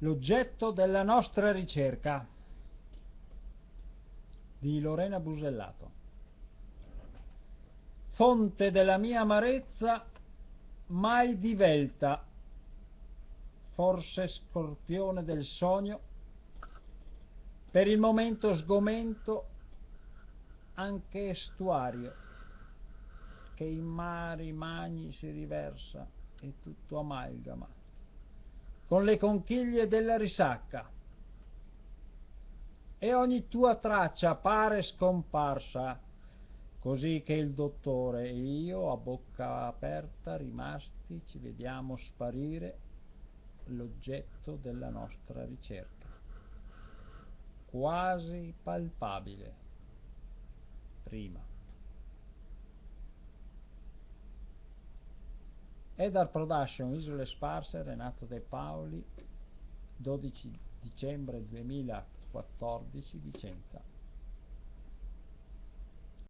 L'oggetto della nostra ricerca di Lorena Busellato. Fonte della mia amarezza mai divelta, forse scorpione del sogno, per il momento sgomento, anche estuario, che in mari magni si riversa e tutto amalgama con le conchiglie della risacca, e ogni tua traccia pare scomparsa, così che il dottore e io, a bocca aperta rimasti, ci vediamo sparire l'oggetto della nostra ricerca, quasi palpabile prima. Edar Production, Isole Sparse, Renato De Paoli, 12 dicembre 2014, Vicenza.